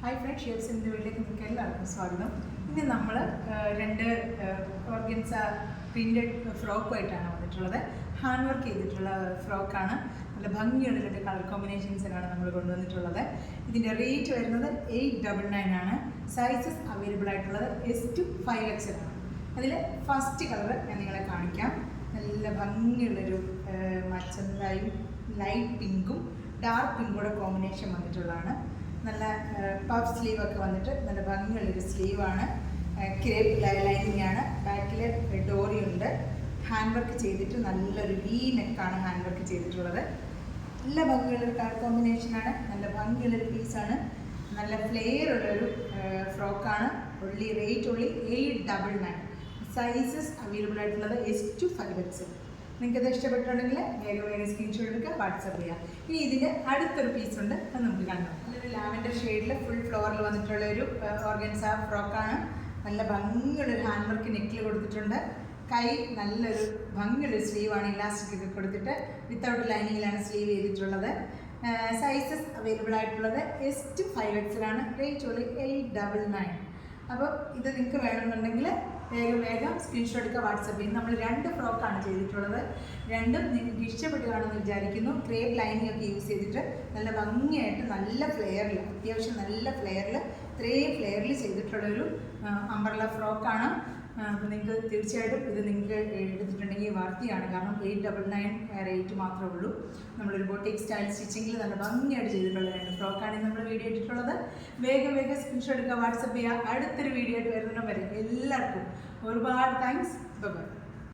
Hi friends, ഷേപ്സിൻ്റെ വീട്ടിലേക്ക് നിങ്ങൾക്ക് എല്ലാവർക്കും സ്വാഗതം. ഇനി നമ്മൾ രണ്ട് ഓർഗൻസ പ്രിൻറ്റഡ് ഫ്രോക്കുമായിട്ടാണ് വന്നിട്ടുള്ളത്. ഹാൻഡ് വർക്ക് ചെയ്തിട്ടുള്ള ഫ്രോക്കാണ്. നല്ല ഭംഗിയുള്ള രണ്ട് കളർ കോമ്പിനേഷൻസിനാണ് നമ്മൾ കൊണ്ടുവന്നിട്ടുള്ളത്. ഇതിൻ്റെ റേറ്റ് വരുന്നത് 899 ആണ്. സൈസസ് അവൈലബിൾ ആയിട്ടുള്ളത് S to 5XL ആണ്. അതിൽ ഫസ്റ്റ് കളർ ഞാൻ നിങ്ങളെ കാണിക്കാം. നല്ല ഭംഗിയുള്ളൊരു മച്ചന്തായും ലൈറ്റ് പിങ്കും ഡാർക്ക് പിങ്കൂടെ കോമ്പിനേഷൻ വന്നിട്ടുള്ളതാണ്. നല്ല പഫ് സ്ലീവ് ഒക്കെ വന്നിട്ട് നല്ല ഭംഗിയുള്ളൊരു സ്ലീവാണ്. ക്രേപ്പ് ലൈനിങ് ആണ്. ബാക്കിൽ ഡോറി ഉണ്ട്. ഹാൻഡ് വർക്ക് ചെയ്തിട്ട് നല്ലൊരു വി നെക്കാണ് ഹാൻഡ് വർക്ക് ചെയ്തിട്ടുള്ളത്. നല്ല ഭംഗിയുള്ളൊരു കളർ കോമ്പിനേഷനാണ്. നല്ല ഭംഗിയുള്ളൊരു പീസാണ്. നല്ല ഫ്ലെയർ ഉള്ളൊരു ഫ്രോക്കാണ്. റേറ്റ് 899. സൈസസ് അവൈലബിൾ ആയിട്ടുള്ളത് S to 5XL. നിങ്ങൾക്കത് ഇഷ്ടപ്പെട്ടുണ്ടെങ്കിൽ വേഗം സ്ക്രീൻഷോട്ട് എടുക്കുക, വാട്സപ്പ് ചെയ്യുക. ഇനി ഇതിൻ്റെ അടുത്തൊരു പീസുണ്ട്, അത് നമുക്ക് കാണാം. നല്ലൊരു ലാവൻഡർ ഷെയ്ഡിൽ ഫുൾ ഫ്ലോറിൽ വന്നിട്ടുള്ള ഒരു ഓർഗൻസ ഫ്രോക്കാണ്. നല്ല ഭംഗിയുള്ളൊരു ഹാൻഡ് വർക്ക് നെക്കിൽ കൊടുത്തിട്ടുണ്ട്. കൈ നല്ലൊരു ഭംഗിയുള്ളൊരു സ്ലീവാണ്. ഇലാസ്റ്റിക് ഒക്കെ കൊടുത്തിട്ട് വിത്തൗട്ട് ലൈനിങ്ങിലാണ് സ്ലീവ് ചെയ്തിട്ടുള്ളത്. സൈസസ് അവൈലബിൾ ആയിട്ടുള്ളത് S to 5XL ആണ്. റേറ്റ് 899. അപ്പോൾ ഇത് നിങ്ങൾക്ക് വേണമെന്നുണ്ടെങ്കിൽ വേഗം സ്ക്രീൻഷോട്ട് എടുക്കുക, വാട്സപ്പ് ചെയ്യും. നമ്മൾ 2 ഫ്രോക്കാണ് ചെയ്തിട്ടുള്ളത്. രണ്ടും നിങ്ങൾക്ക് ഇഷ്ടപ്പെട്ട് കാണുമെന്ന് വിചാരിക്കുന്നു. ക്രേപ്പ് ലൈനിങ് ഒക്കെ യൂസ് ചെയ്തിട്ട് നല്ല ഭംഗിയായിട്ട് നല്ല ഫ്ലെയറിൽ, അത്യാവശ്യം നല്ല ഫ്ലെയറിൽ, ഇത്രയും ഫ്ലെയറിൽ ചെയ്തിട്ടുള്ളൊരു അംബ്രല്ല ഫ്രോക്കാണ്. അപ്പോൾ നിങ്ങൾക്ക് തീർച്ചയായിട്ടും ഇത് നിങ്ങൾക്ക് എടുത്തിട്ടുണ്ടെങ്കിൽ വാർത്തയാണ്. കാരണം 899 റേറ്റ് മാത്രമേ ഉള്ളൂ. നമ്മളൊരു ബോട്ടിക് സ്റ്റൈൽ സ്റ്റിച്ചിങ്ങിൽ നല്ല ഭംഗിയായിട്ട് ചെയ്തിട്ടുള്ള 2 ഫ്രോക്കാണ് നമ്മൾ വീഡിയോ ഇട്ടിട്ടുള്ളത്. വേഗം സ്ക്രീൻഷോട്ട് എടുക്കുക, വാട്സപ്പ് ചെയ്യുക. അടുത്തൊരു വീഡിയോ ആയിട്ട് വരുന്നതിനും വരെ എല്ലാവർക്കും ഒരുപാട് താങ്ക്സ്. ബൈ.